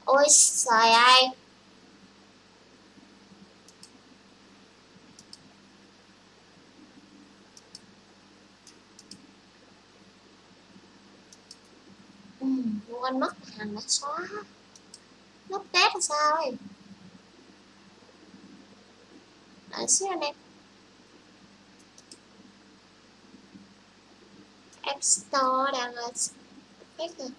Ôi trời ơi. Quên mất Hằng đã xóa nút test là sao ấy. Đợi xíu anh em. App Store đang là hết rồi.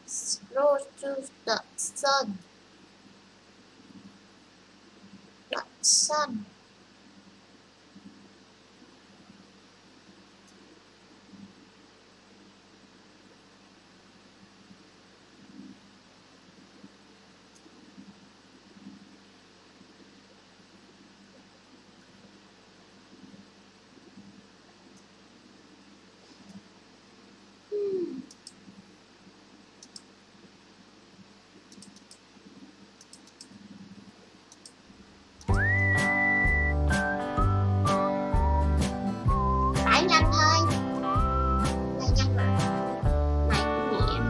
Scroll to the sun. The sun. Phải nhanh thôi. Này nhanh mà. Này cũng nhẹ.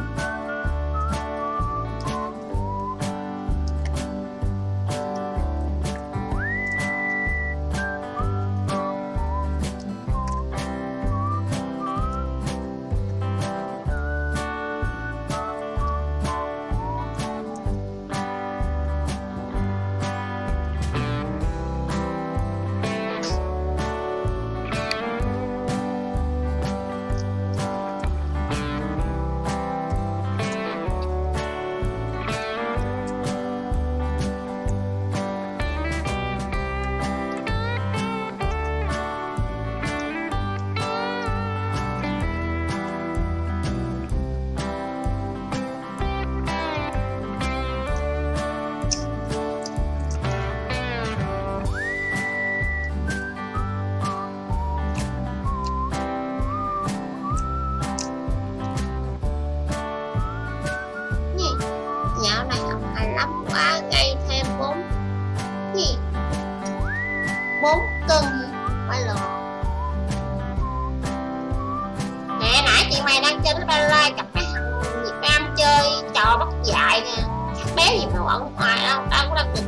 Dạo này ông hay lắm quá, gây thêm 4 cân phải lộn. Nè nãy chị mày đang trên cái live cặp cái thằng Việt Nam chơi trò bắt dạy nè, các bé gì mà ở ngoài đâu, tao cũng đang định.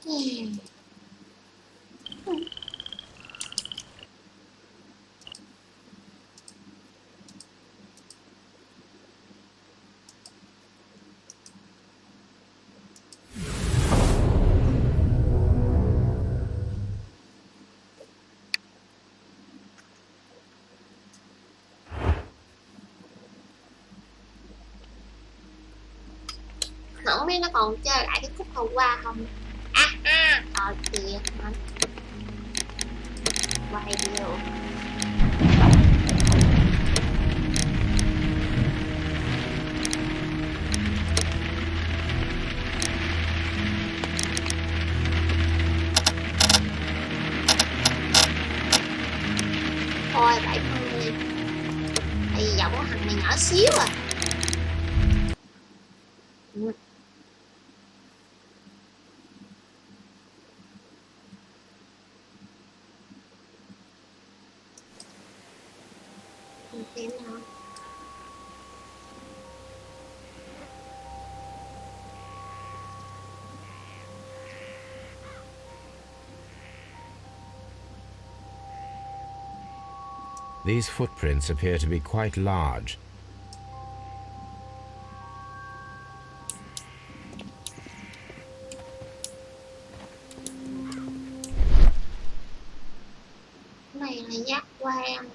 Không biết nó còn chơi lại cái khúc hôm qua không. Thôi kìa anh quay video. Thôi 70. Tại vì giọng của Hằng này nhỏ xíu à. Xem nào. These footprints appear to be quite large. Này là giác quan.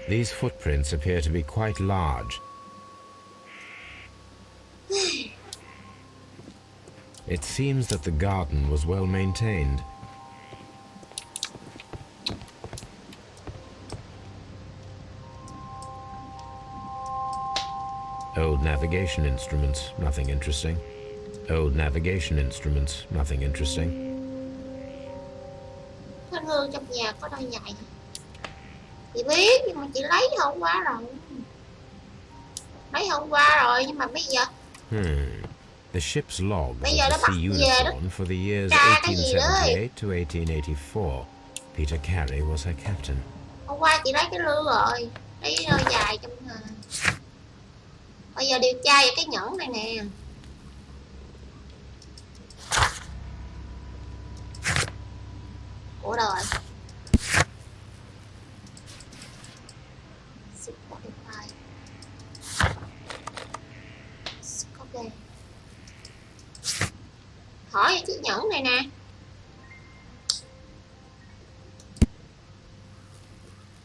These footprints appear to be quite large. It seems that the garden was well maintained. Old navigation instruments, nothing interesting. Old navigation instruments, nothing interesting. Cái gương trong nhà có đôi giày. Chị biết nhưng mà chị lấy hôm qua rồi. Nhưng mà bây giờ The ship's log bây was giờ the nó bắt sea về đó. uniform for the years Tra cái gì đó 1878 to 1884. Peter Carey was her captain. Hôm qua chị lấy cái lư rồi. Lấy đôi dài trong nhà. Bây giờ điều tra về cái nhẫn này nè. Ủa đâu rồi? Hỏi về chiếc nhẫn này nè.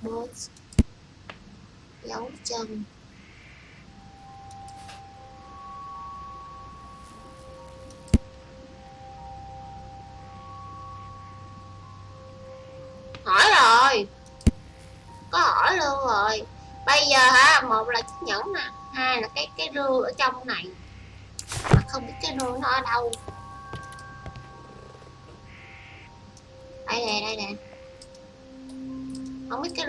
Bốt dấu chân. Hỏi rồi. Có hỏi luôn rồi. Bây giờ hả, một là chiếc nhẫn nè, hai là cái rương ở trong này. Mà không biết cái rương nó ở đâu. Đây nè. Không biết cái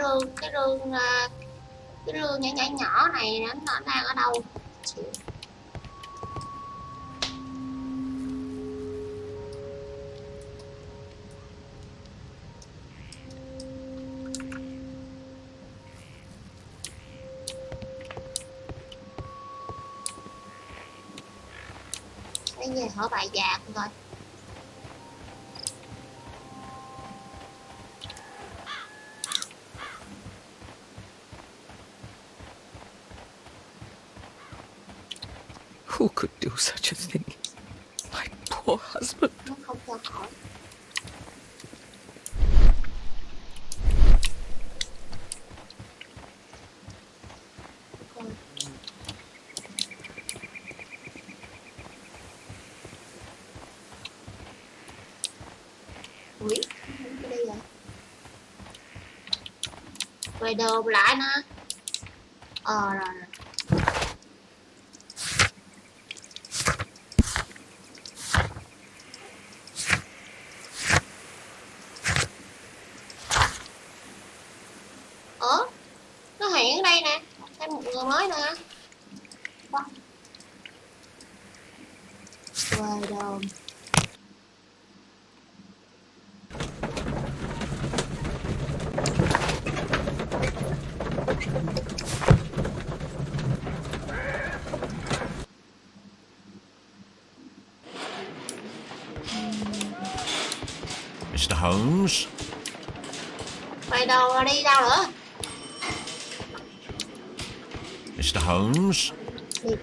rương nhỏ này nó đang ở đâu. Chịu. Bây giờ hỏi bài già rồi. Who could do such a thing? My poor husband. Nó không cho hỏi. Ui, cái đây rồi. Quay đồ lại nè. Rồi. Nó hiện ở đây nè, thêm một người mới nữa. Quay đồ. Mr. Holmes? Quay đầu rồi đi đâu nữa? Mr. Holmes? Đi.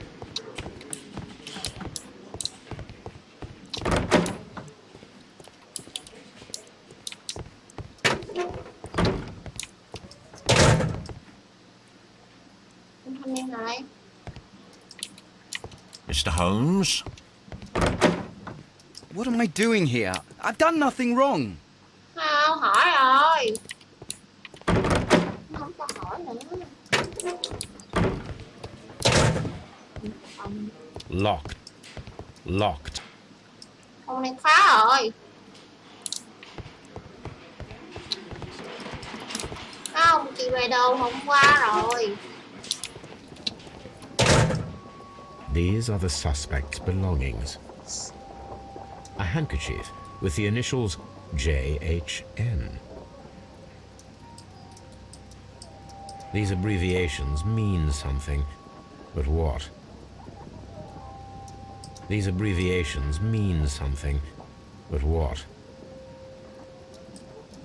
Thanh niên này. Mr. Holmes? What am I doing here? I've done nothing wrong. Không, hỏi rồi. Không cho hỏi nữa. Locked. Locked. Phòng này khóa rồi. Không, chị về đồ hôm qua rồi. These are the suspect's belongings. A handkerchief with the initials JHN. These abbreviations mean something, but what? These abbreviations mean something, but what?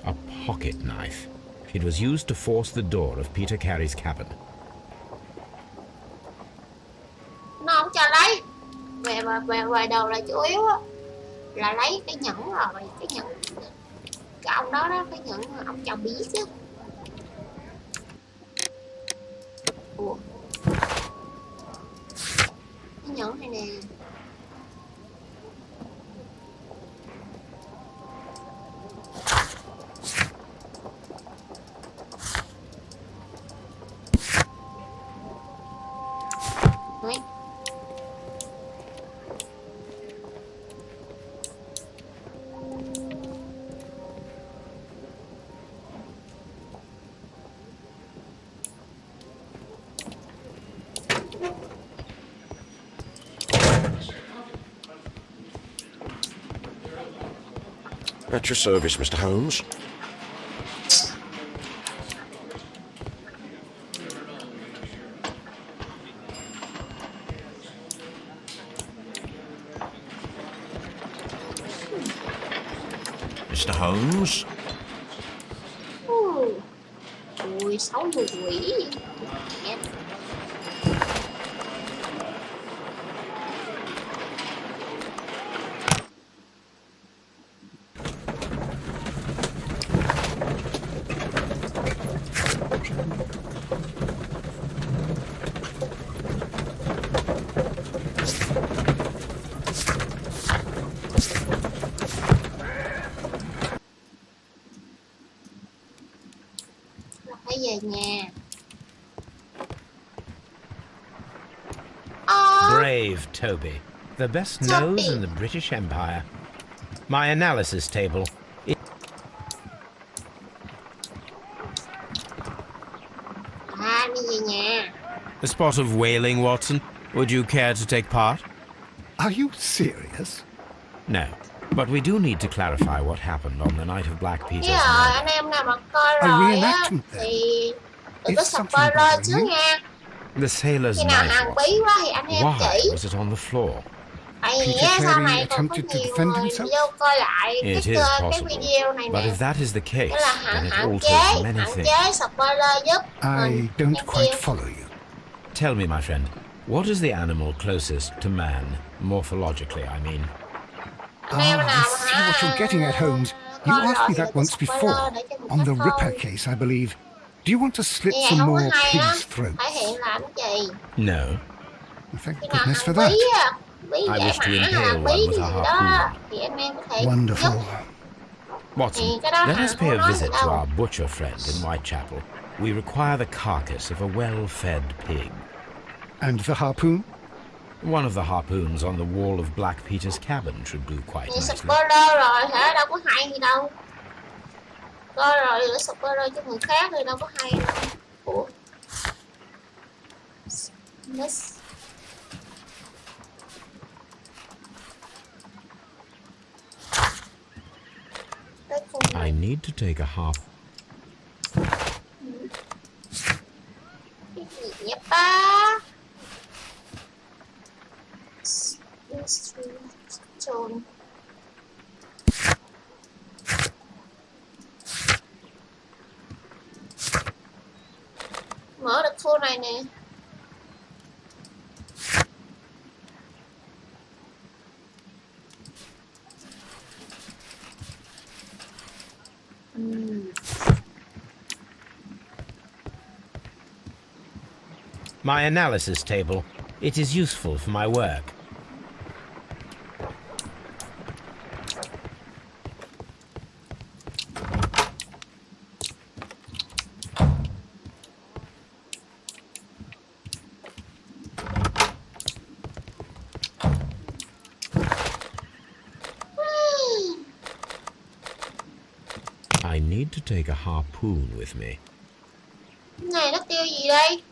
A pocket knife. It was used to force the door of Peter Carey's cabin. Nó không cho lấy. Về đầu là chủ yếu á. Là lấy cái nhẫn rồi. Cái nhẫn. Cái ông đó cái nhẫn mà ông chồng bị giết á. Ủa. Cái nhẫn này nè. Đấy. At your service, Mr. Holmes. Mr. Holmes? Ui, 60 quỷ. Em. Phải về nhà. Brave Toby, the best nose in the British Empire. My analysis table. Đi về nhà. A spot of whaling, Watson. Would you care to take part? Are you serious? No, but we do need to clarify what happened on the night of Black Peter's Dạ rồi, murder. anh em nào mà coi A rồi á reenactment then. thì đừng có It's something spoiler trước bothering you? nha. The sailor's Khi nào knife hàng was. bí quá thì anh em Why chỉ. was it on the floor? Tại vì Peter á, sau Carey này còn có attempted to nhiều defend người himself? vô coi lại It cái is cái possible. video này But nè. if that is the case, Thế là then it hạn alters many hạn things. chế spoiler giúp I mình don't em quite kêu. follow you. Tell me, my friend, what is the animal closest to man, morphologically, I mean? Anh em nào I see what you're getting at, Holmes. You coi asked rồi me thì that đừng once spoiler before, để cho người on ta the coi. Ripper case, I believe. Do you want to slit Vậy some không có more hay lắm. pigs' throats? Thể hiện làm gì? No. Thank Khi nào goodness hàng for that. bí á, bí I giải wish to mã impale hàng bí one cái with a gì đó harpoon. thì anh em có thể Wonderful. giúp. Watson, cái đó let hả? us pay Không a nói visit gì to đâu. our butcher friend in Whitechapel. We require the carcass of a well-fed pig. And the harpoon? One of the harpoons on the wall of Black Peter's cabin should do quite Thì nicely. spoiler rồi hả, đâu có hay gì đâu. Coi rồi để spoiler cho người khác thì đâu có hay đâu. Ủa. Miss. Cái khung I này. need to take a harp. Cái gì vậy ba? Instruction. phô này nè. My analysis table. It is useful for my work. I need to take a harpoon with me. Cái này nó kêu gì đây?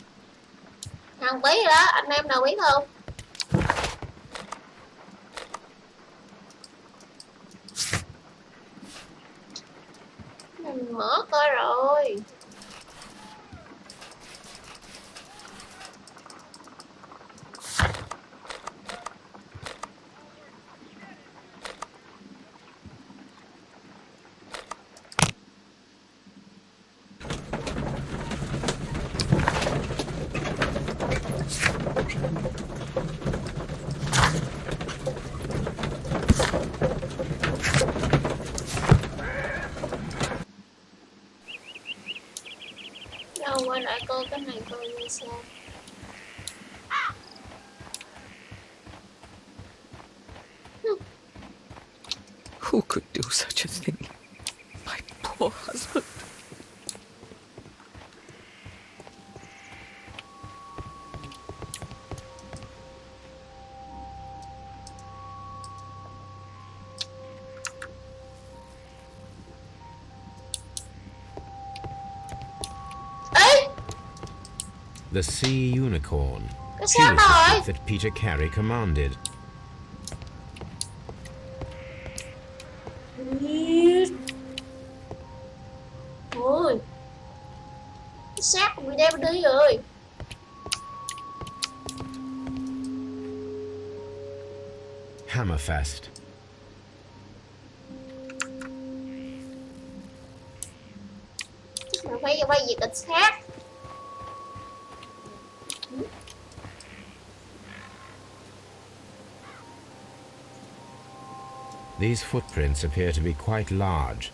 Hằng biết rồi đó, anh em nào biết không? Mình mở coi rồi. Đâu quay lại coi cái này coi như sao. Who could do such a thing? My poor husband. Ê! The Sea Unicorn. Cái She xác was the rồi. ship that Peter Carey commanded. Ôi, cái xác bị đem đi rồi. Hammerfest. Chắc là phải bay về cảnh sát. These footprints appear to be quite large.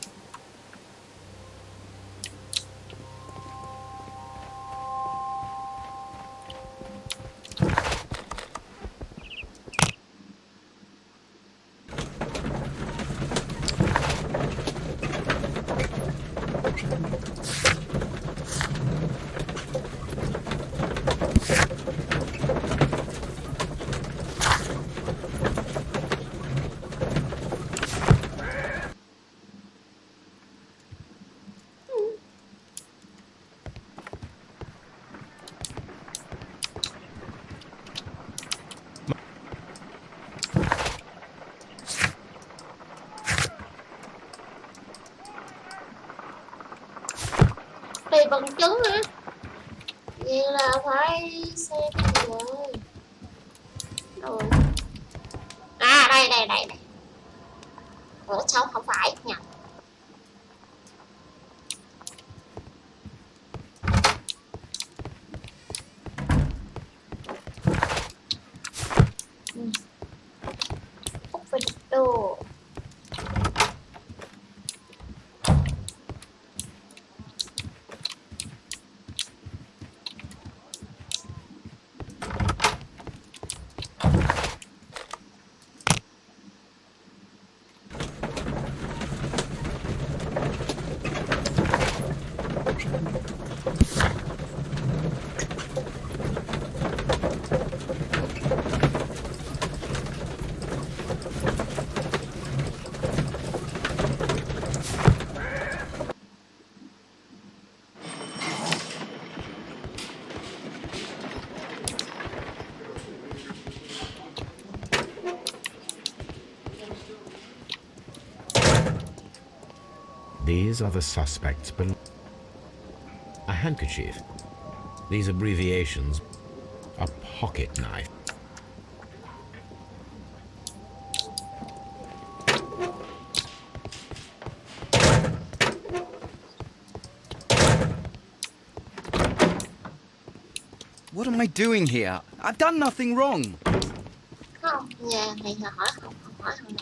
Đây bằng chứng hả? Vậy là phải xem cái gì rồi. Đâu rồi? À đây. Ủa sao không phải nhầm. Úp về đồ. These are the suspects below. A handkerchief. These abbreviations. A pocket knife. I doing here? I've done nothing wrong. Không, nhà này hỏi không hỏi không được.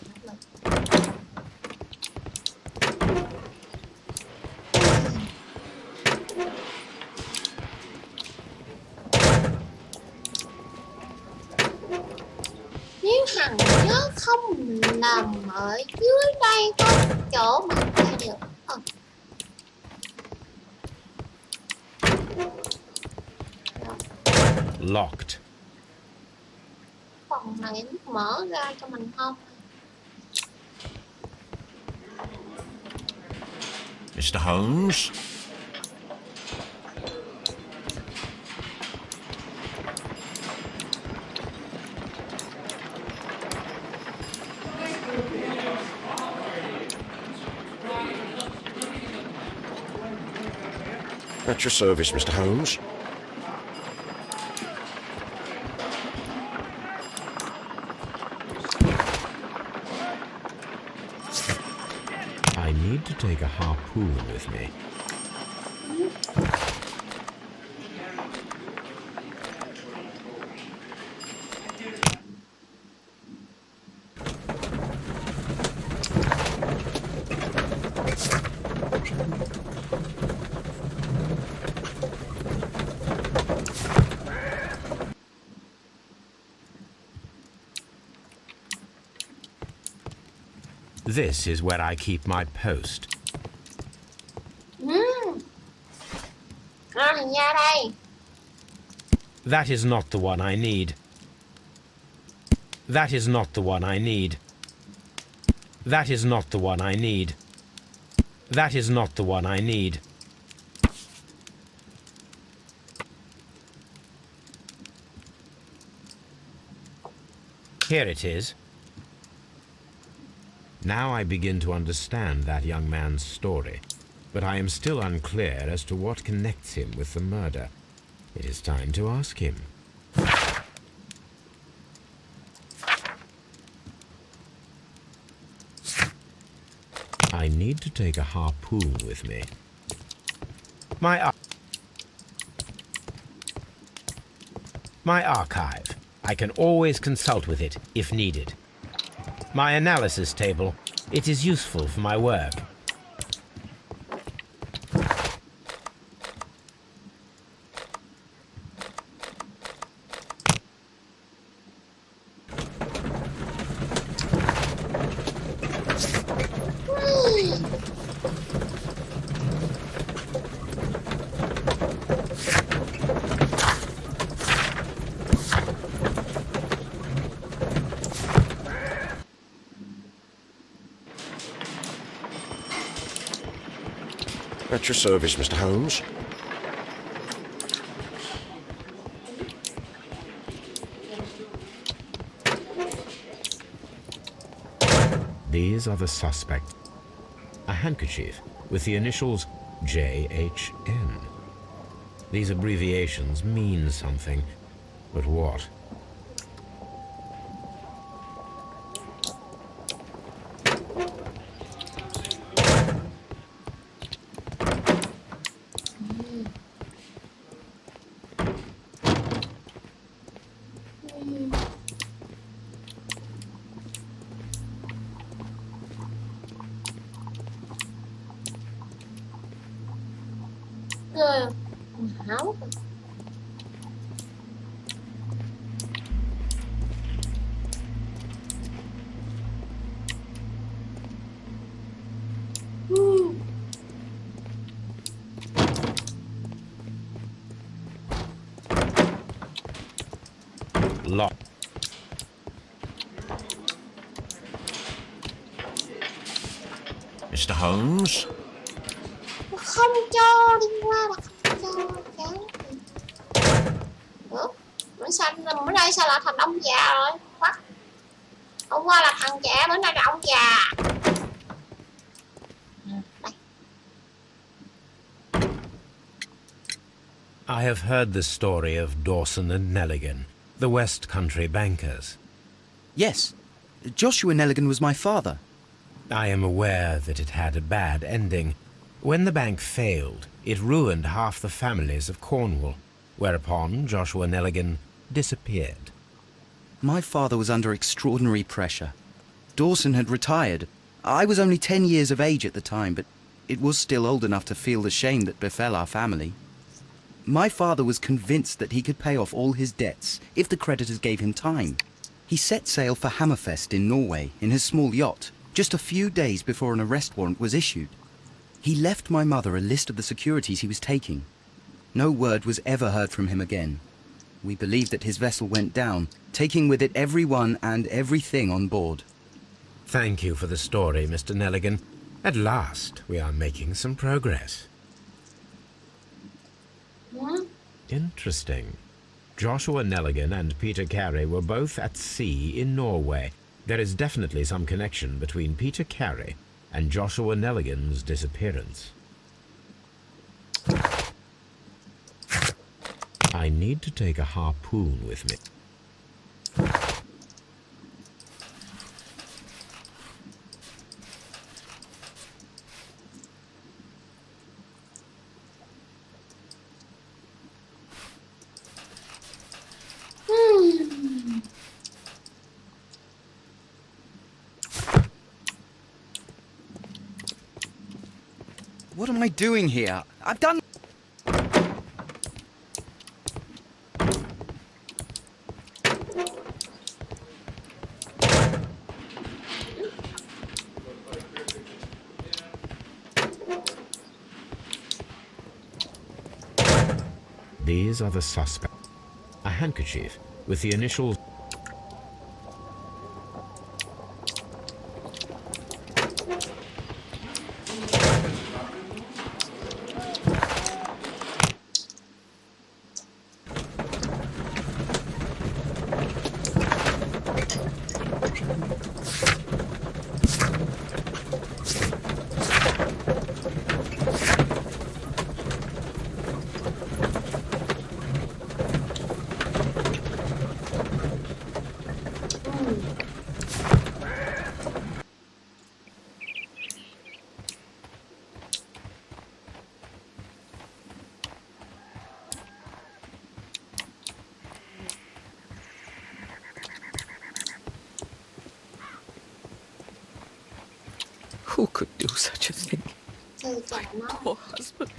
Nếu Hằng nhớ không nằm ở dưới đây có chỗ mà ra được. Locked. Phòng này nó mở ra cho mình không? Mr. Holmes? At your service, Mr. Holmes. I need to take a harpoon with me. This is where I keep my post. Hình ra đây. That is not the one I need. That is not the one I need. That is not the one I need. That is not the one I need. Here it is. Now I begin to understand that young man's story, but I am still unclear as to what connects him with the murder. It is time to ask him. I need to take a harpoon with me. My archive. I can always consult with it if needed. My analysis table. It is useful for my work. At your service, Mr. Holmes. These are the suspects. A handkerchief with the initials JHN. These abbreviations mean something, but what? Háo. Lock. Mr. Holmes? Không cho đi qua là không cho chán. Ủa? Bữa xanh bữa nay sao là thành ông già rồi? Bắt. Hôm qua là thằng trẻ, bữa nay là ông già. Đây. I have heard the story of Dawson and Nelligan, the West Country bankers. Yes, Joshua Nelligan was my father. I am aware that it had a bad ending. When the bank failed, it ruined half the families of Cornwall. whereupon Joshua Nelligan disappeared. My father was under extraordinary pressure. Dawson had retired. I was only 10 years of age at the time, but it was still old enough to feel the shame that befell our family. My father was convinced that he could pay off all his debts if the creditors gave him time. He set sail for Hammerfest in Norway in his small yacht just a few days before an arrest warrant was issued. He left my mother a list of the securities he was taking. No word was ever heard from him again. We believe that his vessel went down, taking with it everyone and everything on board. Thank you for the story, Mr. Nelligan. At last, we are making some progress. What? Interesting. Joshua Nelligan and Peter Carey were both at sea in Norway. There is definitely some connection between Peter Carey and Joshua Nelligan's disappearance. I need to take a harpoon with me. What am I doing here? I've done... These are the suspects. A handkerchief with the initials. Who could do such a thing? Từ chả nó. Poor husband.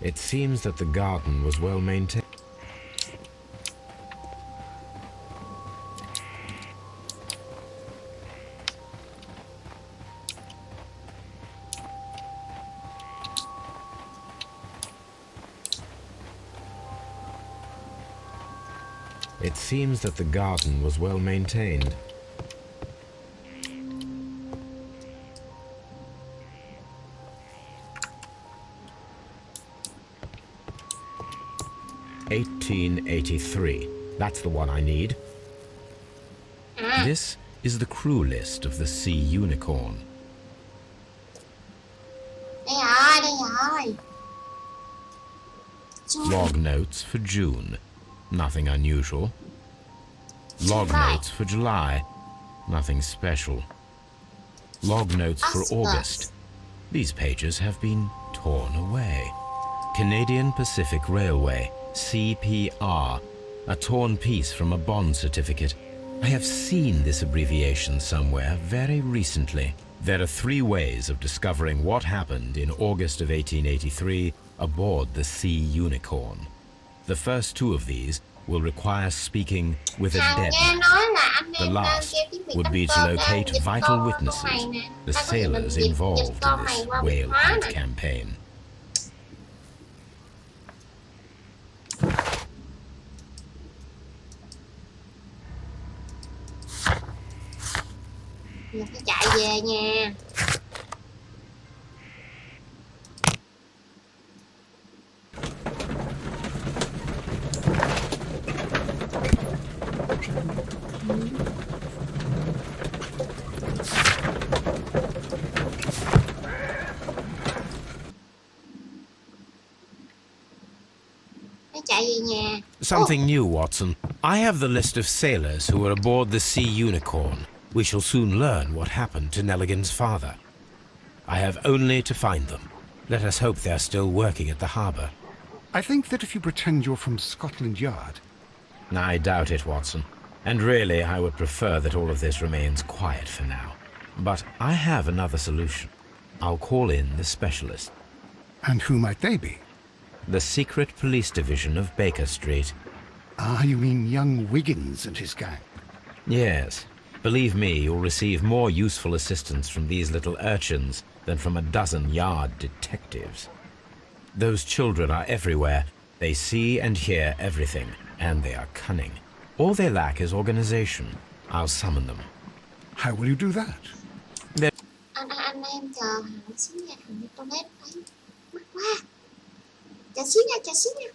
It seems that the garden was well maintained. It seems that the garden was well maintained. (1883). That's the one I need. This is the crew list of the Sea Unicorn. Đây rồi. Log notes for June. Nothing unusual. Log notes for July. Nothing special. Log notes for August. These pages have been torn away. Canadian Pacific Railway, CPR. A torn piece from a bond certificate. I have seen this abbreviation somewhere very recently. There are 3 ways of discovering what happened in August of 1883 aboard the Sea Unicorn. The first 2 of these will require speaking with a dead man. The last would be to locate vital witnesses, the sailors involved in this whale hunt campaign. Mình phải chạy về nha. Phải chạy về nhà. Something new, Watson. I have the list of sailors who were aboard the Sea Unicorn. We shall soon learn what happened to Nelligan's father. I have only to find them. Let us hope they're still working at the harbour. I think that if you pretend you're from Scotland Yard... I doubt it, Watson. And really, I would prefer that all of this remains quiet for now. But I have another solution. I'll call in the specialist. And who might they be? The secret police division of Baker Street. Ah, you mean young Wiggins and his gang? Yes. Believe me, you'll receive more useful assistance from these little urchins than from a dozen yard detectives. Those children are everywhere. They see and hear everything, and they are cunning. All they lack is organization. I'll summon them. How will you do that? Anh em chờ Hằng xíu nha, Hằng đi toilet đấy. Mắc quá. Chờ xíu nha, chờ xíu nha.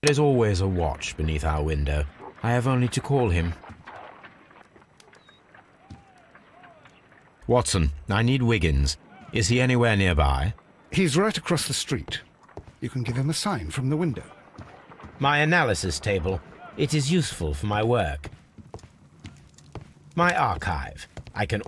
There's always a watch beneath our window. I have only to call him. Watson, I need Wiggins. Is he anywhere nearby? He's right across the street. You can give him a sign from the window. My analysis table. It is useful for my work. My archive. I can...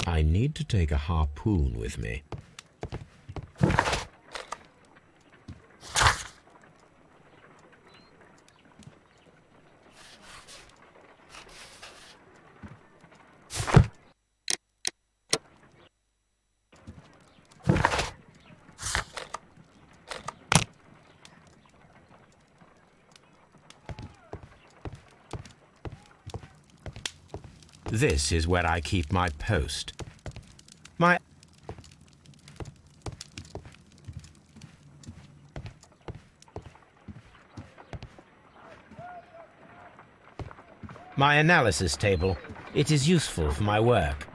I need to take a harpoon with me. This is where I keep my post. My analysis table. It is useful for my work.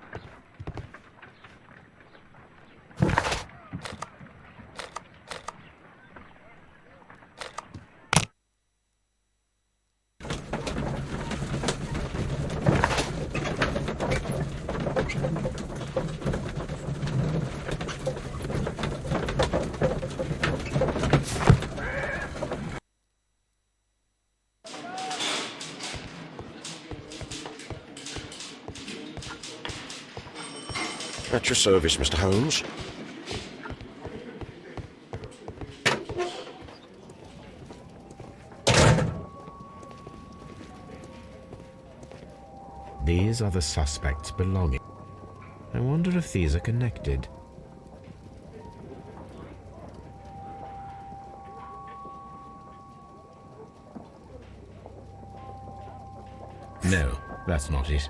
At your service, Mr. Holmes. These are the suspects' belongings. I wonder if these are connected. No, that's not it.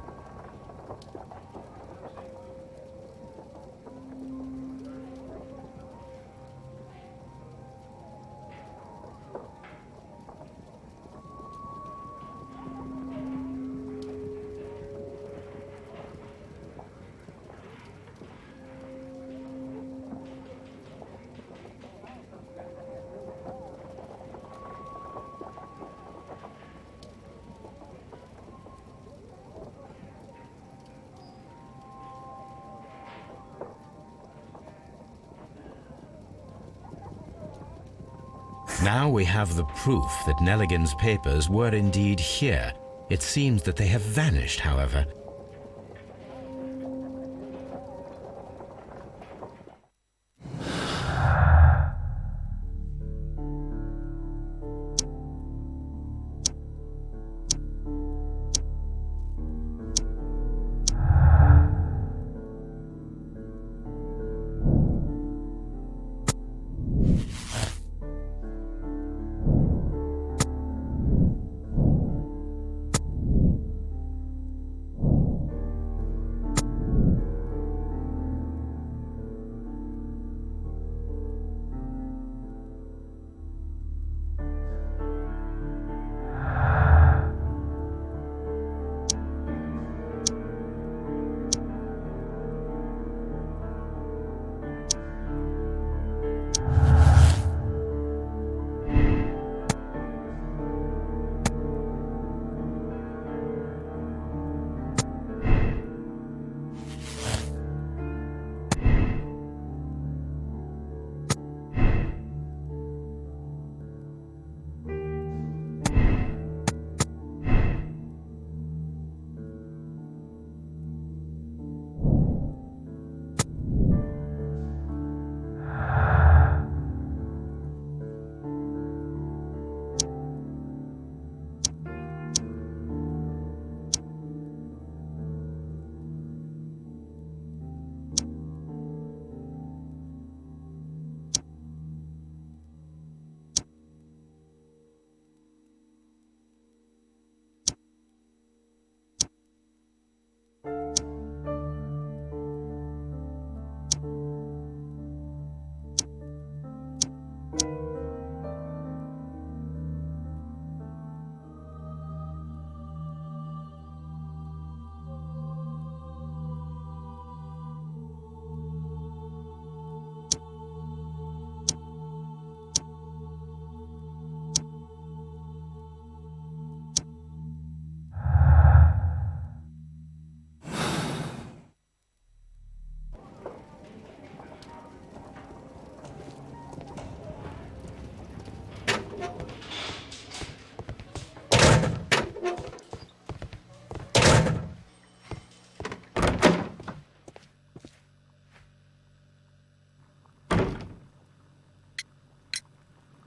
Now we have the proof that Nelligan's papers were indeed here. It seems that they have vanished, however.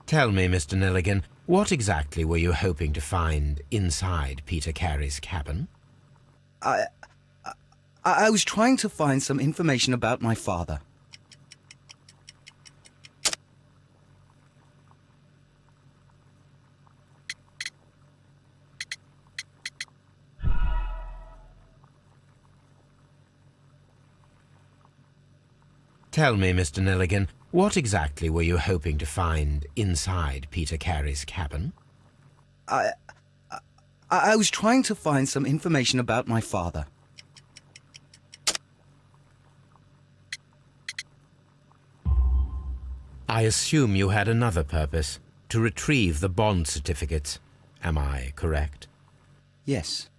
Tell me, Mr. Nelligan, what exactly were you hoping to find inside Peter Carey's cabin? I was trying to find some information about my father. Tell me, Mr. Nelligan, what exactly were you hoping to find inside Peter Carey's cabin? I was trying to find some information about my father. I assume you had another purpose, to retrieve the bond certificates. Am I correct? Yes.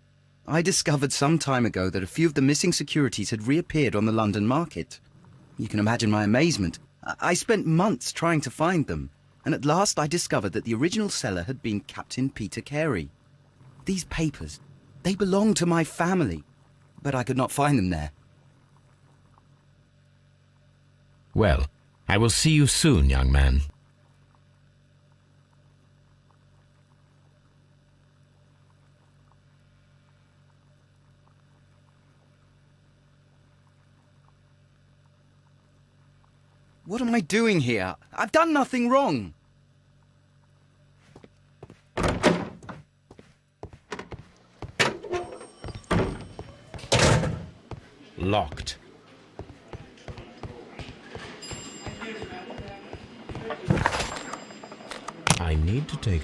I discovered some time ago that a few of the missing securities had reappeared on the London market. You can imagine my amazement. I spent months trying to find them, and at last I discovered that the original seller had been Captain Peter Carey. These papers, they belonged to my family, but I could not find them there. Well, I will see you soon, young man. What am I doing here? I've done nothing wrong. Locked. I need to take...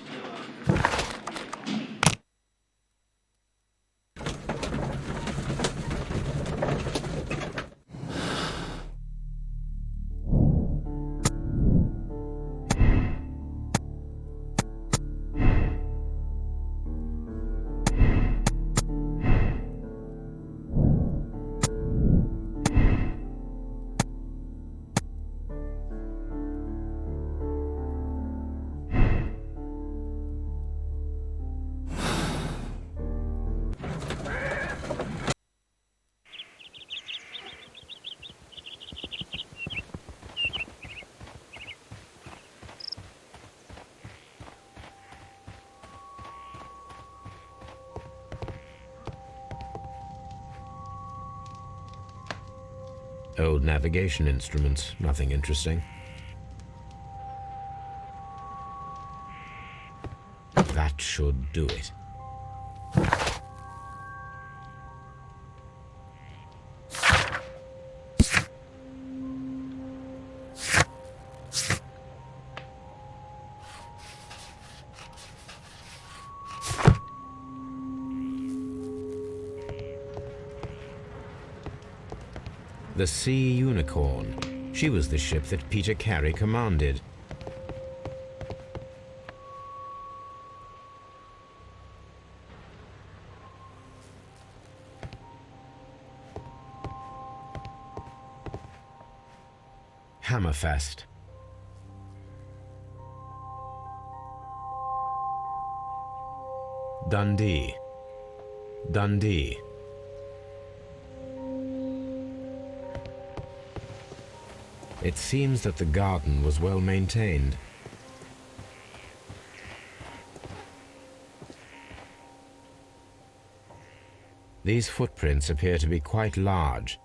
Old navigation instruments, nothing interesting. That should do it. The Sea Unicorn. She was the ship that Peter Carey commanded. Hammerfest. Dundee. Dundee. It seems that the garden was well maintained. These footprints appear to be quite large.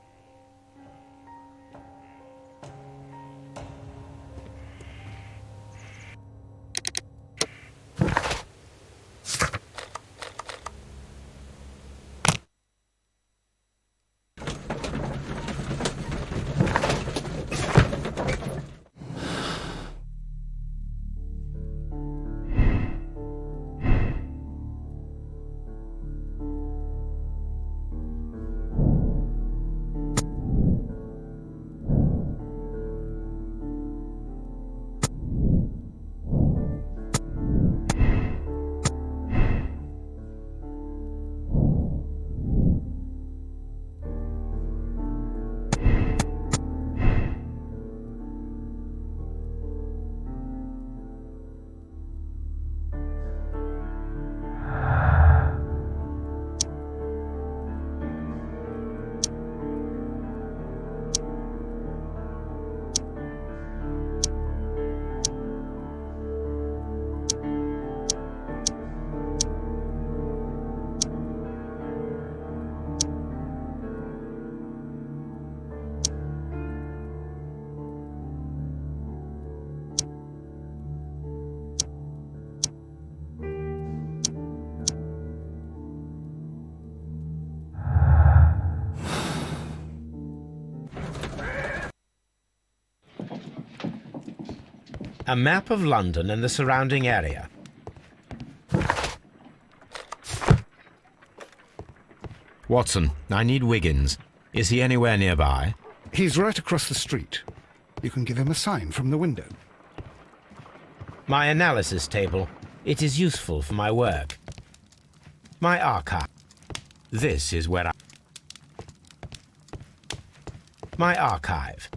A map of London and the surrounding area. Watson, I need Wiggins. Is he anywhere nearby? He's right across the street. You can give him a sign from the window. My analysis table. It is useful for my work. My archive. This is where I... My archive.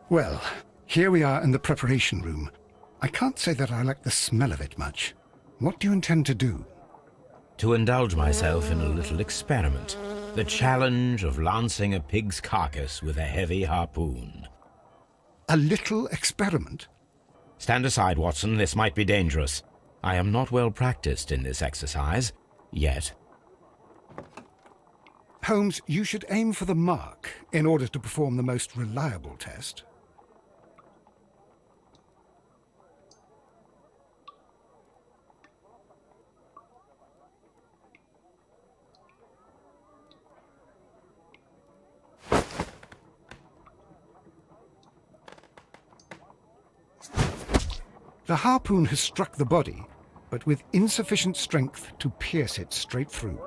Well, here we are in the preparation room. I can't say that I like the smell of it much. What do you intend to do? To indulge myself in a little experiment. The challenge of lancing a pig's carcass with a heavy harpoon. A little experiment? Stand aside, Watson. This might be dangerous. I am not well practiced in this exercise. Yet. Holmes, you should aim for the mark in order to perform the most reliable test. The harpoon has struck the body, but with insufficient strength to pierce it straight through.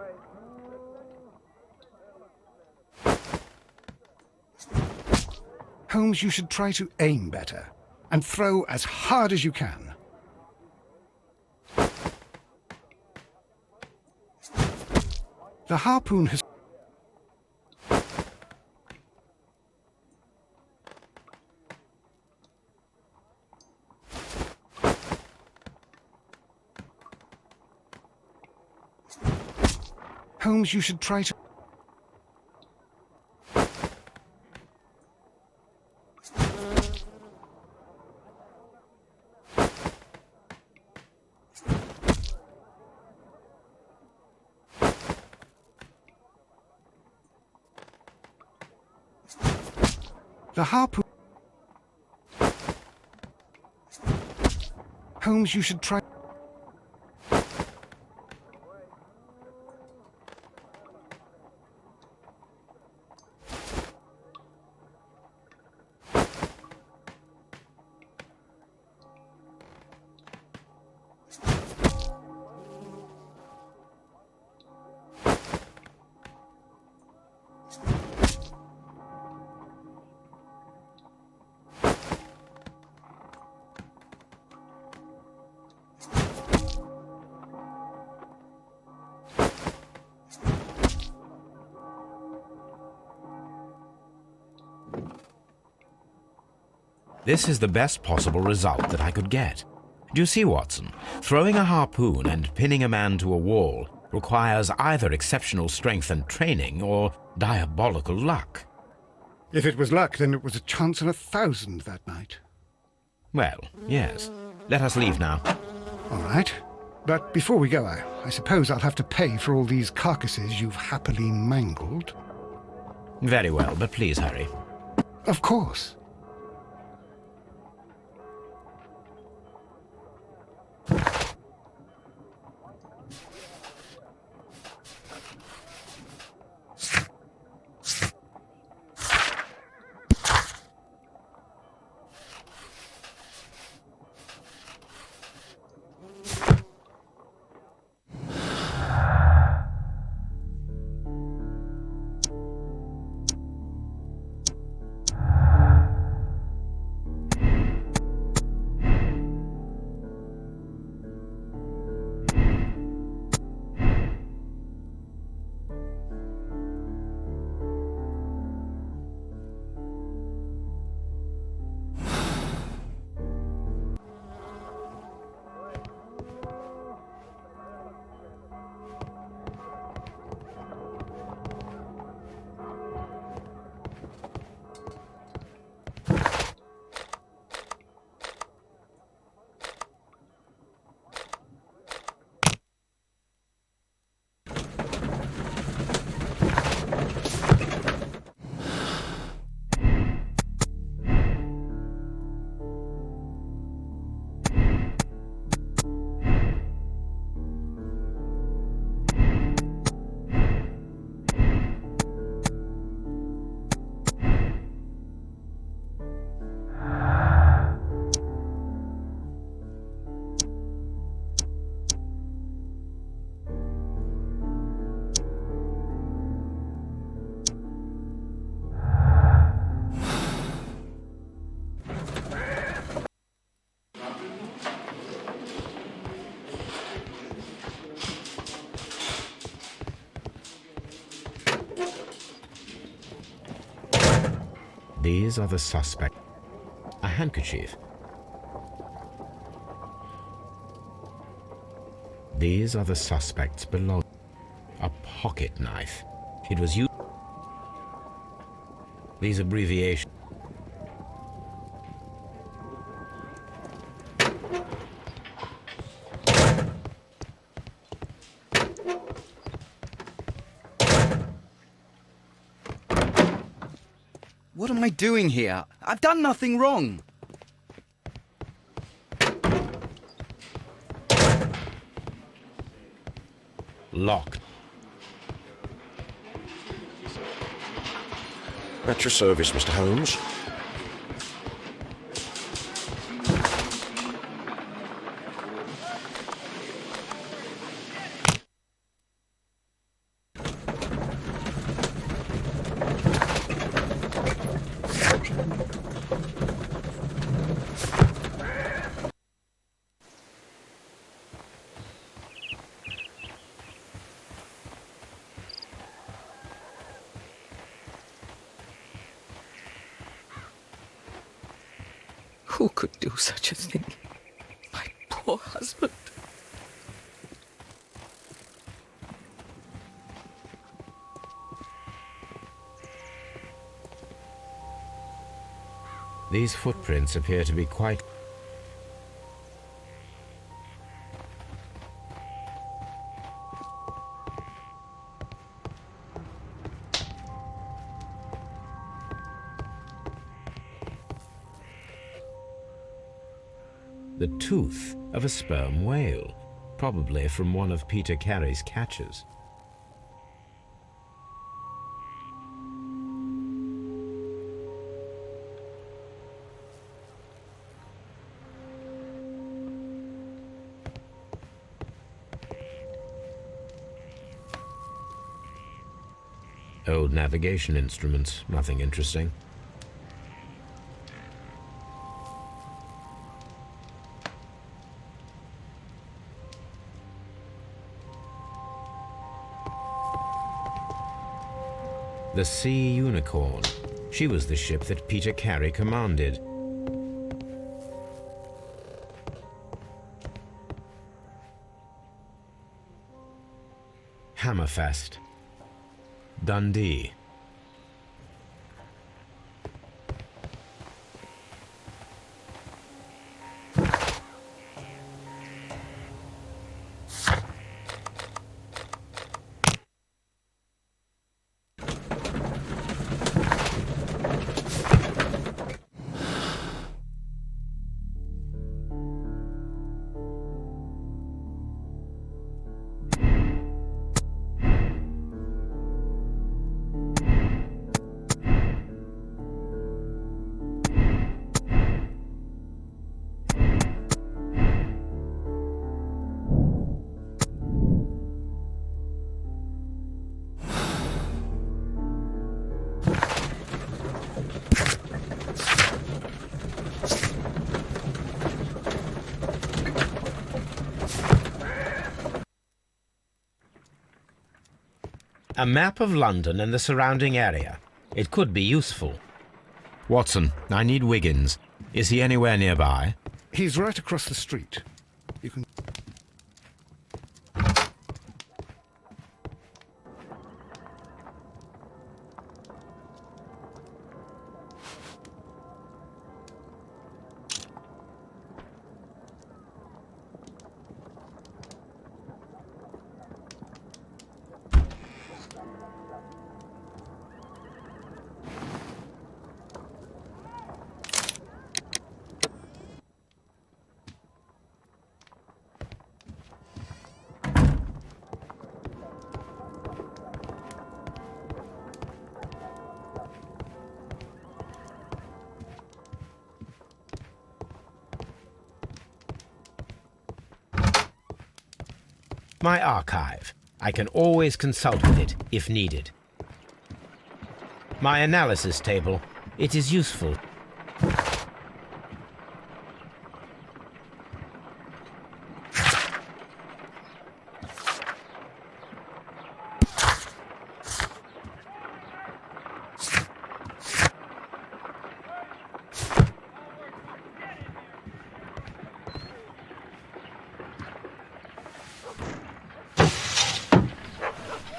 Holmes, you should try to aim better and throw as hard as you can. The harpoon has... Holmes, you should try to... The harpoon... Holmes, you should try... This is the best possible result that I could get. Do you see, Watson? Throwing a harpoon and pinning a man to a wall requires either exceptional strength and training or diabolical luck. If it was luck, then it was a chance in 1,000 that night. Well, yes. Let us leave now. All right. But before we go, I suppose I'll have to pay for all these carcasses you've happily mangled. Very well, but please hurry. Of course. These are the suspects. A handkerchief. These are the suspects belong. A pocket knife. It was used. These abbreviations. What am I doing here? I've done nothing wrong. Locked. At your service, Mr. Holmes. Who could do such a thing? My poor husband. These footprints appear to be quite... The tooth of a sperm whale, probably from one of Peter Carey's catches. Old navigation instruments, nothing interesting. The Sea Unicorn. She was the ship that Peter Carey commanded. Hammerfest. Dundee. A map of London and the surrounding area. It could be useful. Watson, I need Wiggins. Is he anywhere nearby? He's right across the street. You can... My archive. I can always consult with it if needed. My analysis table. It is useful.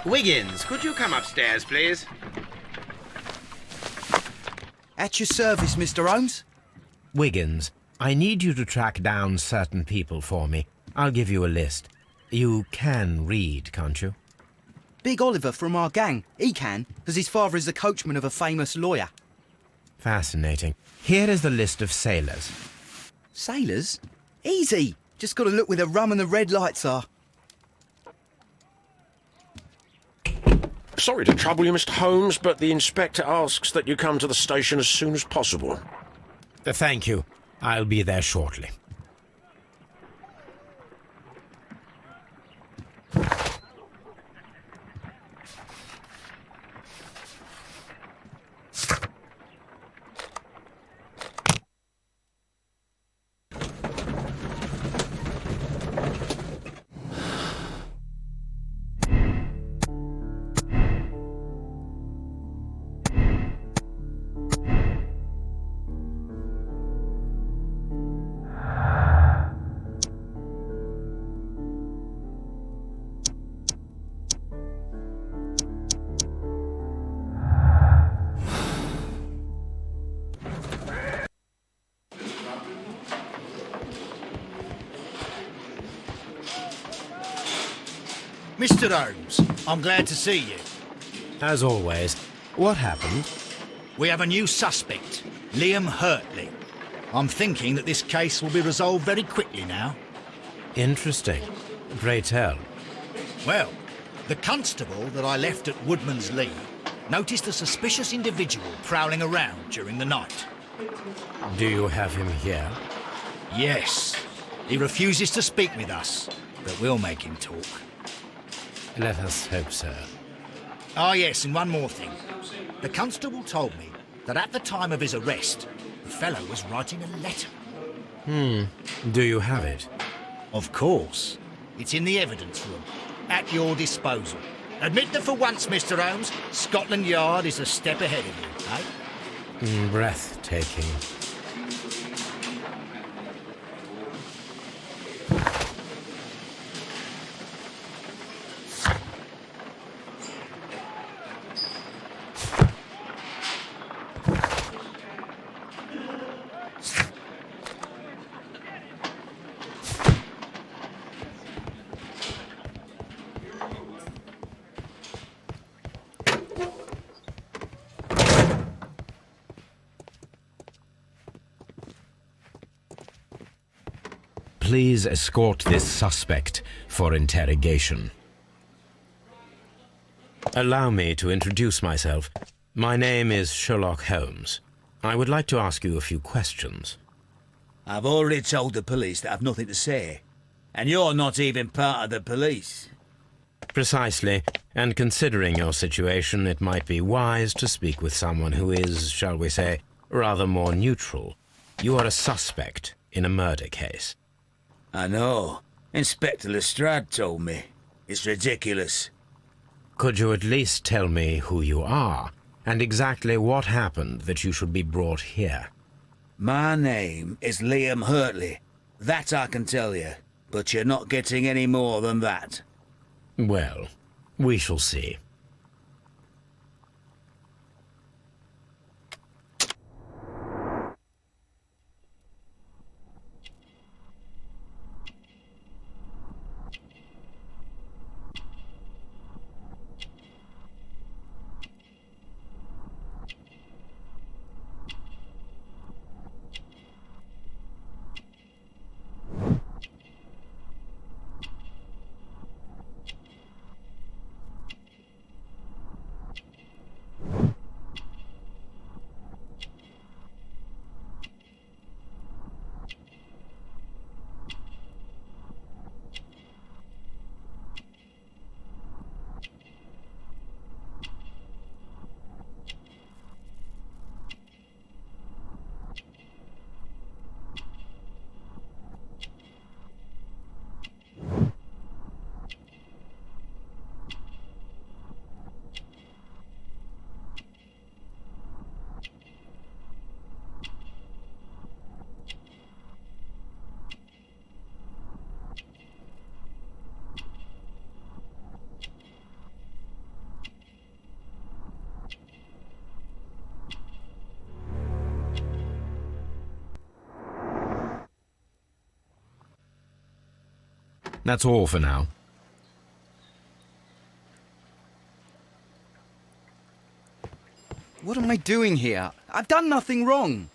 Wiggins, could you come upstairs, please? At your service, Mr. Holmes. Wiggins, I need you to track down certain people for me. I'll give you a list. You can read, can't you? Big Oliver from our gang. He can, because his father is the coachman of a famous lawyer. Fascinating. Here is the list of sailors. Sailors? Easy. Just got to look where the rum and the red lights are. Sorry to trouble you, Mr. Holmes, but the inspector asks that you come to the station as soon as possible. Thank you. I'll be there shortly. Mr. Holmes, I'm glad to see you. As always, what happened? We have a new suspect, Liam Hurtley. I'm thinking that this case will be resolved very quickly now. Interesting. Pray tell. Well, the constable that I left at Woodman's Lee noticed a suspicious individual prowling around during the night. Do you have him here? Yes. He refuses to speak with us, but we'll make him talk. Let us hope so. Ah, yes, and one more thing. The constable told me that at the time of his arrest, the fellow was writing a letter. Do you have it? Of course. It's in the evidence room, at your disposal. Admit that for once, Mr. Holmes, Scotland Yard is a step ahead of you, eh? Breathtaking. Please escort this suspect for interrogation. Allow me to introduce myself. My name is Sherlock Holmes. I would like to ask you a few questions. I've already told the police that I've nothing to say. And you're not even part of the police. Precisely. And considering your situation, it might be wise to speak with someone who is, shall we say, rather more neutral. You are a suspect in a murder case. I know. Inspector Lestrade told me. It's ridiculous. Could you at least tell me who you are, and exactly what happened that you should be brought here? My name is Liam Hurtley. That I can tell you, but you're not getting any more than that. Well, we shall see. That's all for now. What am I doing here? I've done nothing wrong.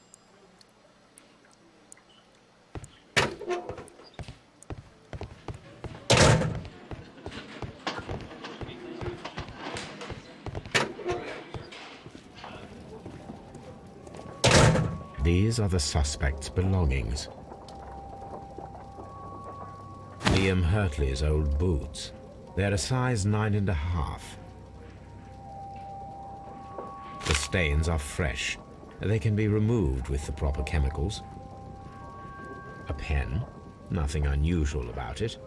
These are the suspect's belongings. Liam Hurtley's old boots. They're a size 9.5. The stains are fresh. They can be removed with the proper chemicals. A pen. Nothing unusual about it.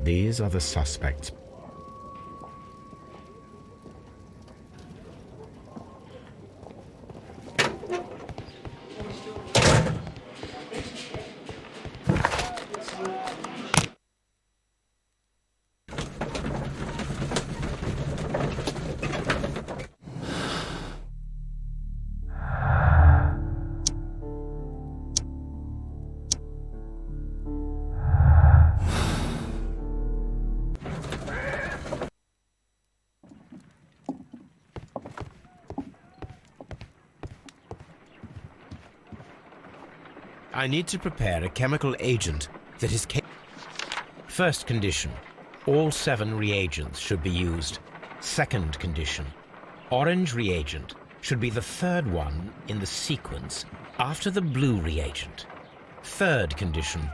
These are the suspects. I need to prepare a chemical agent that is capable. First condition, all 7 reagents should be used. Second condition, orange reagent should be the third one in the sequence after the blue reagent. Third condition,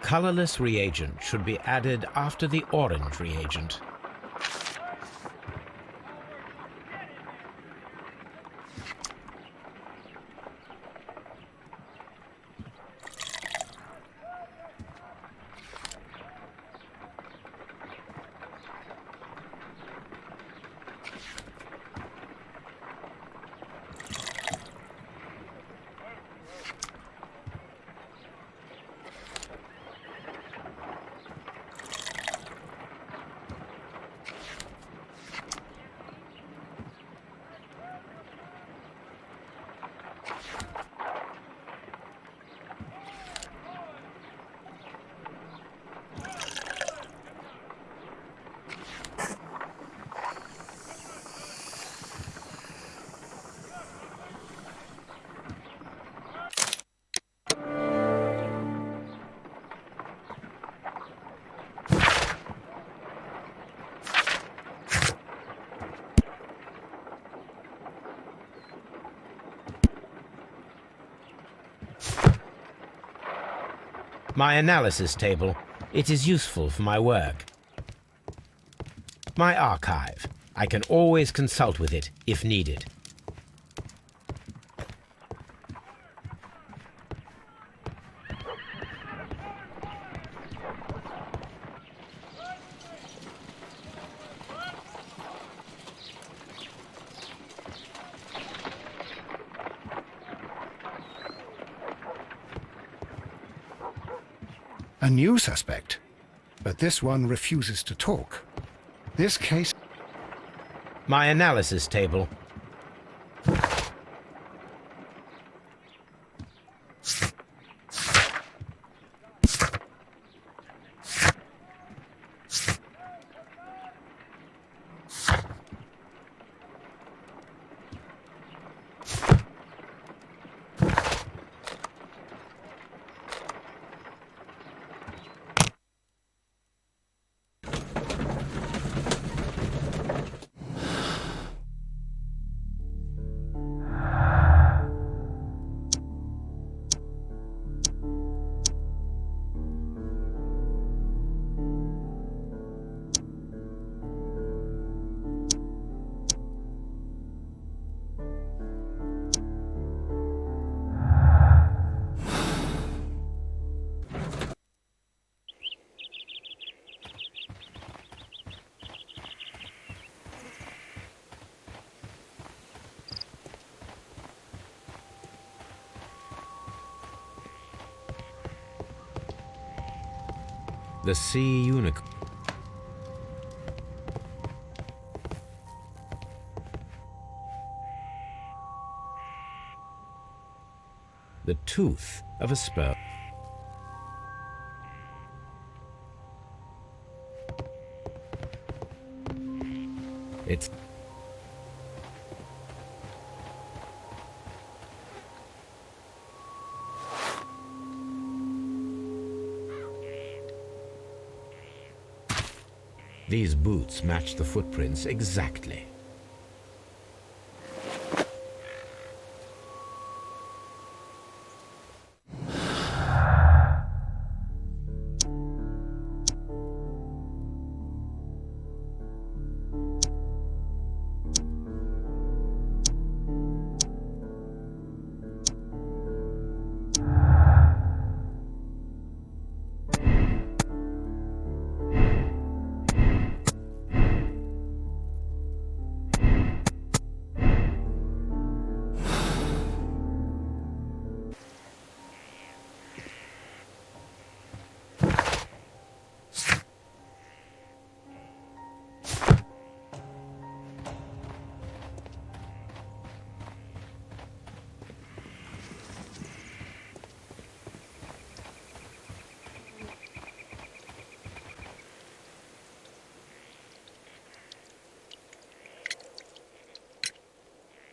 colorless reagent should be added after the orange reagent. My analysis table It is useful for my work. My archive. I can always consult with it if needed. A new suspect, but this one refuses to talk. This case... My analysis table. The sea unicorn. The tooth of a spur. It's these boots match the footprints exactly.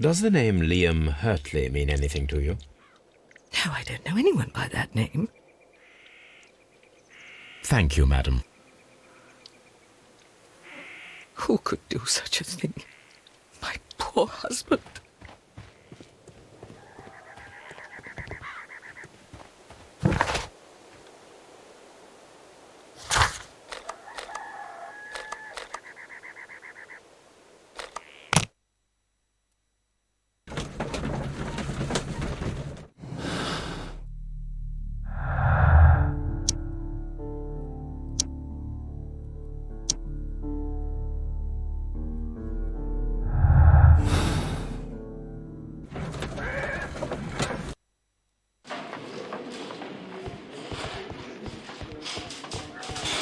Does the name Liam Hurtley mean anything to you? No, I don't know anyone by that name. Thank you, madam. Who could do such a thing? My poor husband.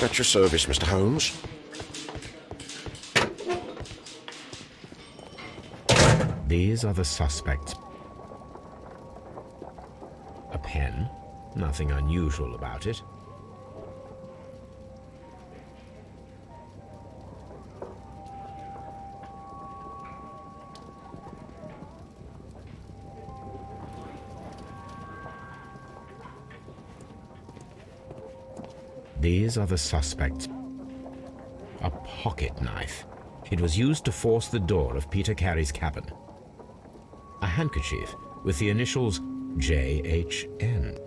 At your service, Mr. Holmes. These are the suspects. A pen, nothing unusual about it. These are the suspects. A pocket knife. It was used to force the door of Peter Carey's cabin. A handkerchief with the initials JHN.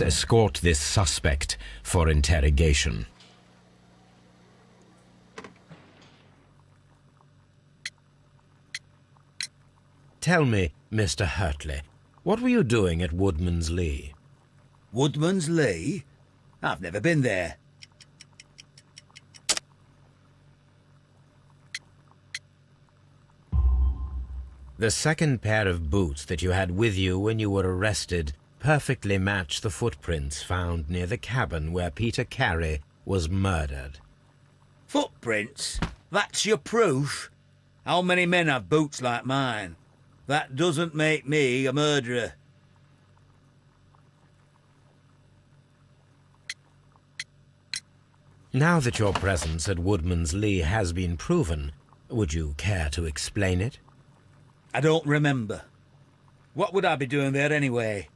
escort this suspect for interrogation. Tell me, Mr. Hurtley, what were you doing at Woodman's Lee? Woodman's Lee? I've never been there. The second pair of boots that you had with you when you were arrested perfectly match the footprints found near the cabin where Peter Carey was murdered. Footprints? That's your proof? How many men have boots like mine? That doesn't make me a murderer. Now that your presence at Woodman's Lee has been proven, would you care to explain it? I don't remember. What would I be doing there anyway?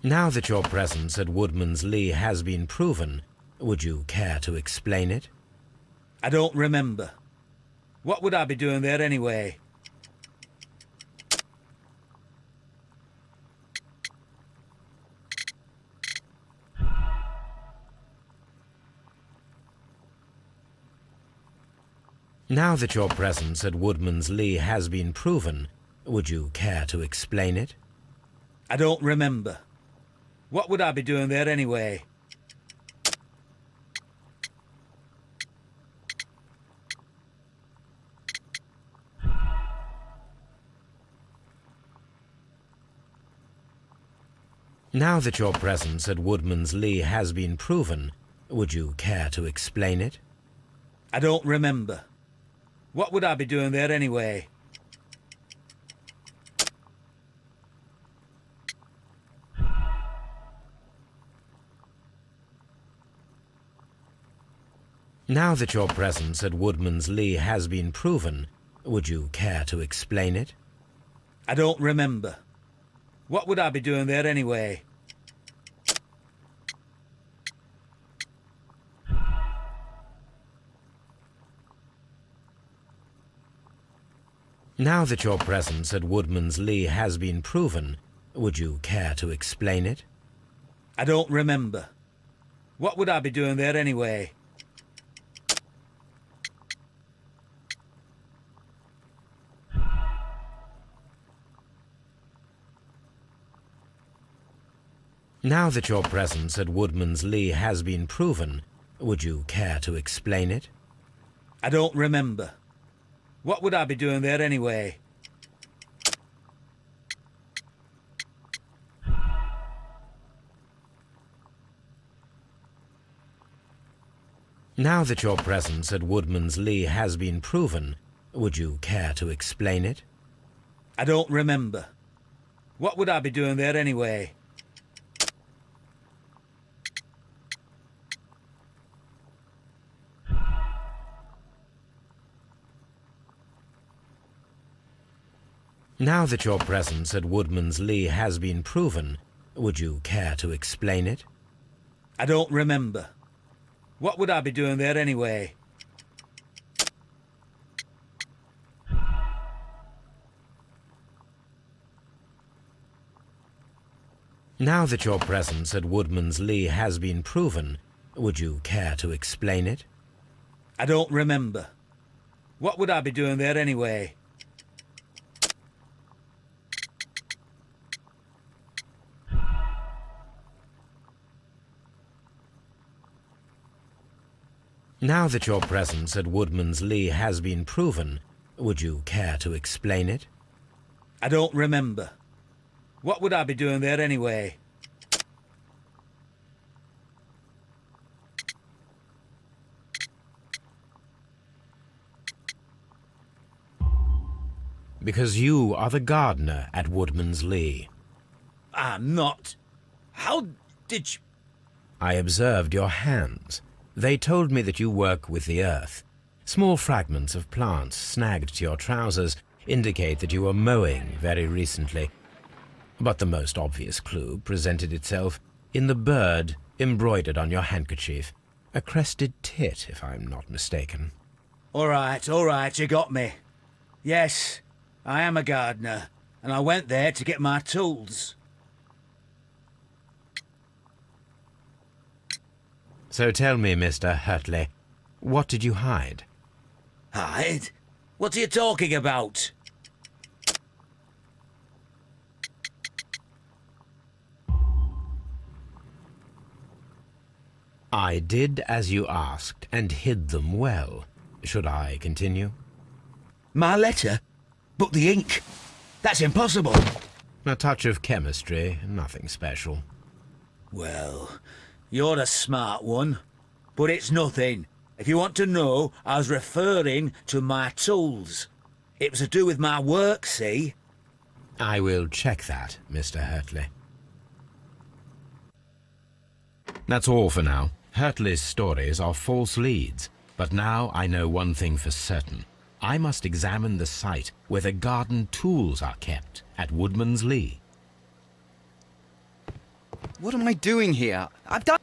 Now that your presence at Woodman's Lee has been proven, would you care to explain it? I don't remember. What would I be doing there anyway? Now that your presence at Woodman's Lee has been proven, would you care to explain it? I don't remember. What would I be doing there anyway? Now that your presence at Woodman's Lee has been proven, would you care to explain it? I don't remember. What would I be doing there anyway? Now that your presence at Woodman's Lee has been proven, would you care to explain it? I don't remember. What would I be doing there anyway? Now that your presence at Woodman's Lee has been proven, would you care to explain it? I don't remember. What would I be doing there anyway? Now that your presence at Woodman's Lee has been proven, would you care to explain it? I don't remember. What would I be doing there anyway? Now that your presence at Woodman's Lee has been proven, would you care to explain it? I don't remember. What would I be doing there anyway? Now that your presence at Woodman's Lee has been proven, would you care to explain it? I don't remember. What would I be doing there anyway? Now that your presence at Woodman's Lee has been proven, would you care to explain it? I don't remember. What would I be doing there anyway? Now that your presence at Woodman's Lee has been proven, would you care to explain it? I don't remember. What would I be doing there anyway? Because you are the gardener at Woodman's Lee. I'm not. How did you... I observed your hands. They told me that you work with the earth. Small fragments of plants snagged to your trousers indicate that you were mowing very recently. But the most obvious clue presented itself in the bird embroidered on your handkerchief. A crested tit, if I'm not mistaken. All right, you got me. Yes, I am a gardener, and I went there to get my tools. So tell me, Mr. Hurtley, what did you hide? Hide? What are you talking about? I did as you asked, and hid them well. Should I continue? My letter? But the ink? That's impossible. A touch of chemistry, nothing special. Well, you're a smart one. But it's nothing. If you want to know, I was referring to my tools. It was to do with my work, see? I will check that, Mr. Hurtley. That's all for now. Hurtley's stories are false leads, but now I know one thing for certain. I must examine the site where the garden tools are kept at Woodman's Lee. What am I doing here? I've done...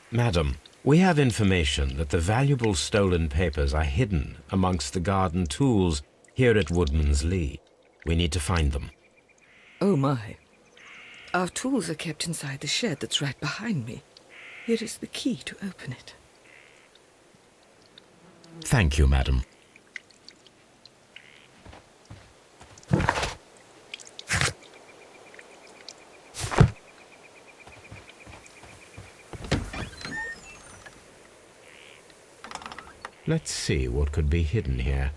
Madam, we have information that the valuable stolen papers are hidden amongst the garden tools here at Woodman's Lee. We need to find them. Oh my. Our tools are kept inside the shed that's right behind me. Here is the key to open it. Thank you, madam. Let's see what could be hidden here.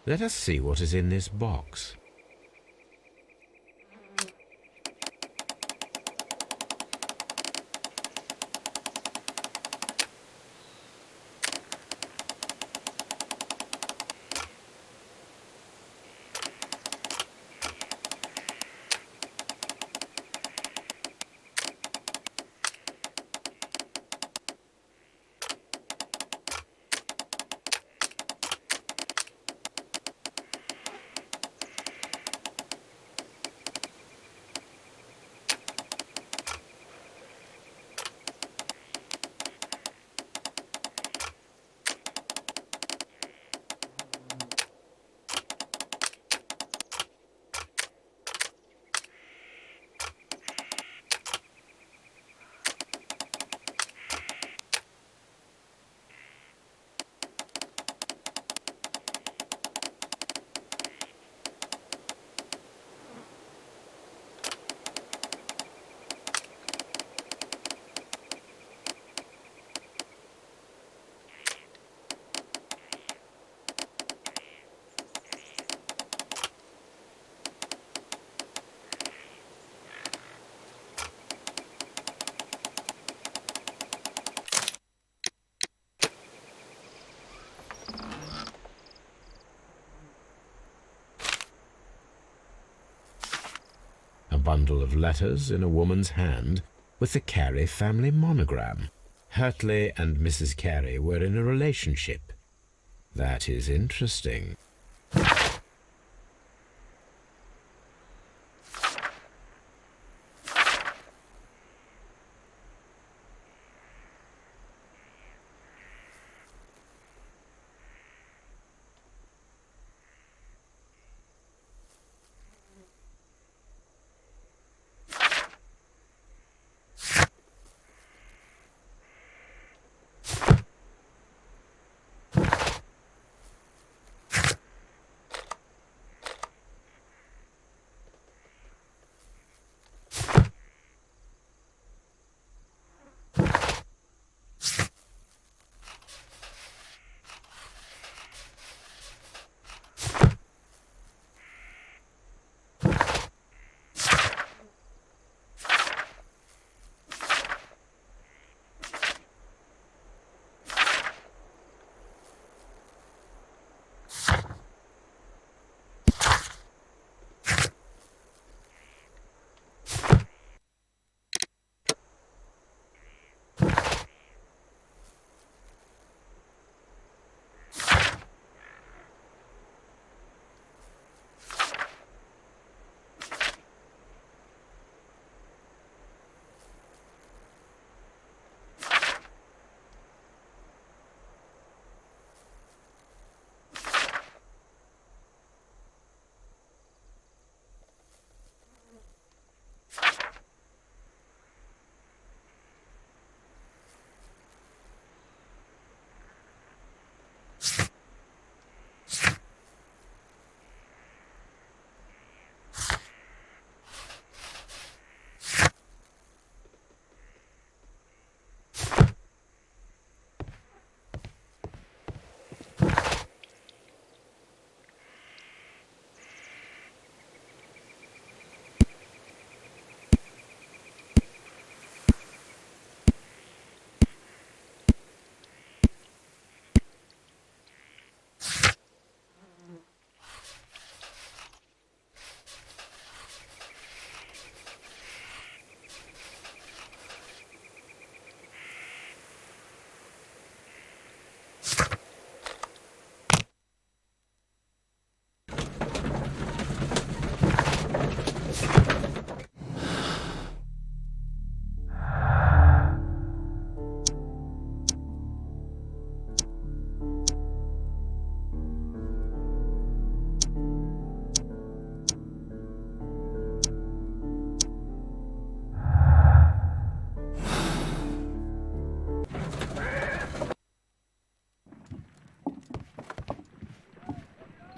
Let us see what is in this box. A bundle of letters in a woman's hand with the Carey family monogram. Hurtley and Mrs. Carey were in a relationship. That is interesting.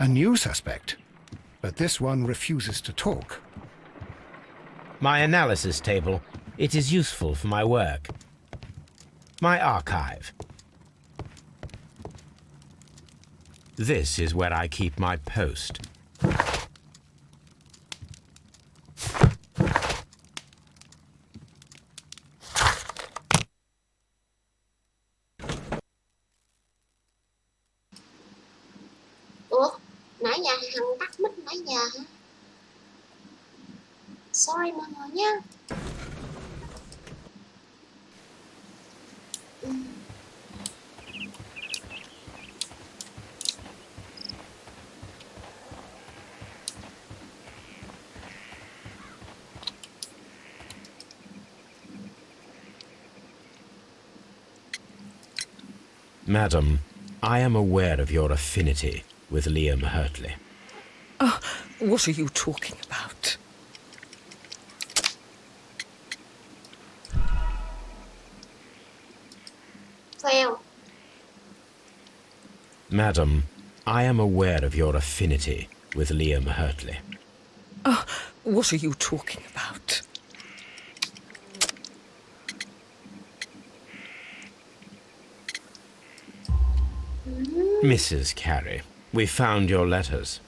A new suspect, but this one refuses to talk. My analysis table. It is useful for my work. My archive. This is where I keep my post. Ủa, nãy giờ Hằng tắt mic nãy giờ hả? Sorry mọi người nha. Madam, I am aware of your affinity with Liam Hurtley. What are you talking about? Theo. Madam, I am aware of your affinity with Liam Hurtley. What are you talking about? Mrs. Carey, we found your letters.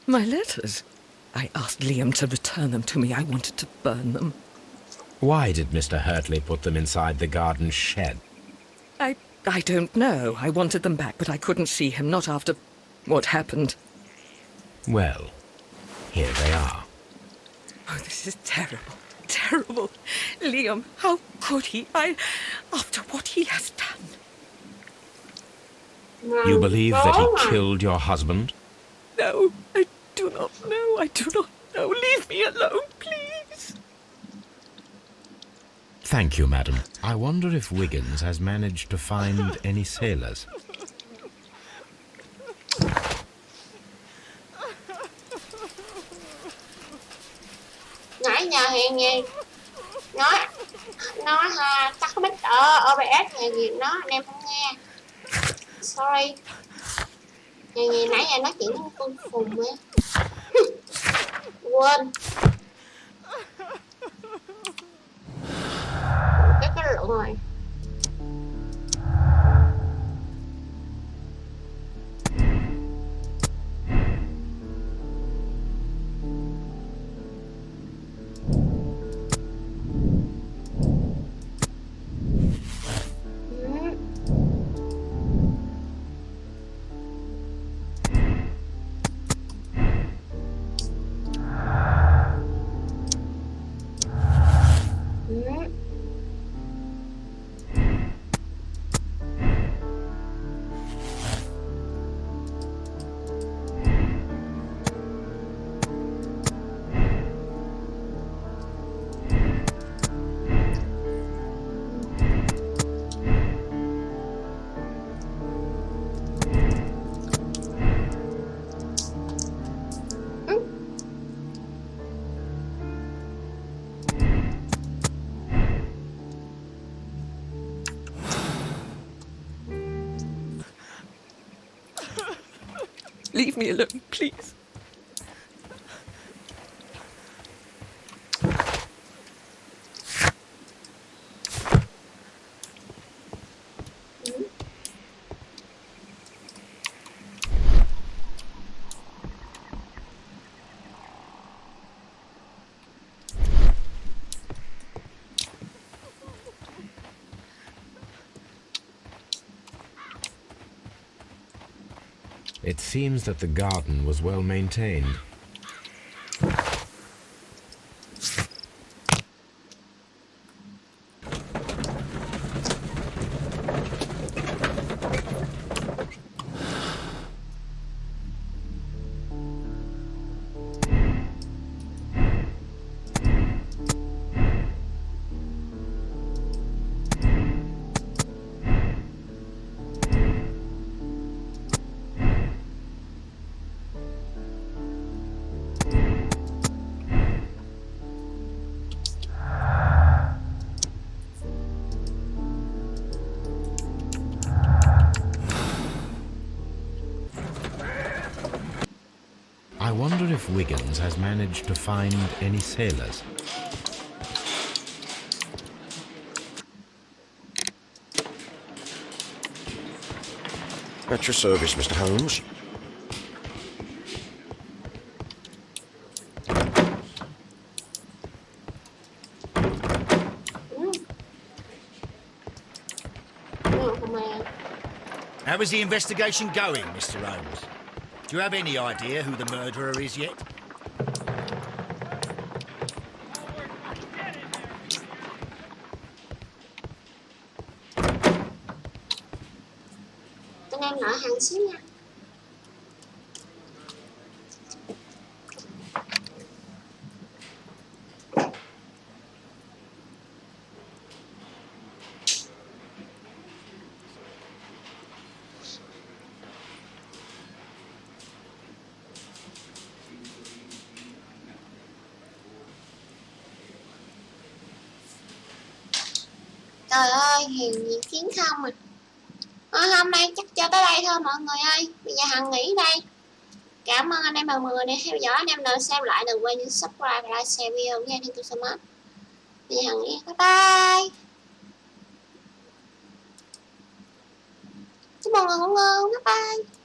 My letters? I asked Liam to return them to me. I wanted to burn them. Why did Mr. Hurtley put them inside the garden shed? I don't know. I wanted them back, but I couldn't see him, not after what happened. Well, here they are. Oh, this is terrible. Terrible. Liam, how could he? After what he has done. You believe that he killed your husband? No, I do not know. I do not know. Leave me alone, please. Thank you, madam. I wonder if Wiggins has managed to find any sailors. Nãy giờ Hiền gì nói ha, tắt cái mic ở OBS Hiền gì nó anh em không nghe. Sorry. Hiền gì nãy giờ nói chuyện với con Phùng ấy. Quên. Cái lượng rồi. Leave me alone, please. It seems that the garden was well maintained. I wonder if Wiggins has managed to find any sailors. At your service, Mr. Holmes. comment. How is the investigation going, Mr. Holmes? Do you have any idea who the murderer is yet? Tụi em nói Hằng xíu nha. Trời ơi, hiền gì kiến không à. Hôm nay chắc cho tới đây thôi mọi người ơi. Bây giờ Hằng nghỉ đây. Cảm ơn anh em mọi người đã theo dõi. Anh em nào xem lại đừng quên subscribe và like share video nha. Thank you so much. Bây giờ Hằng nghỉ. Bye bye. Chúc mọi người ngủ ngon. Bye bye.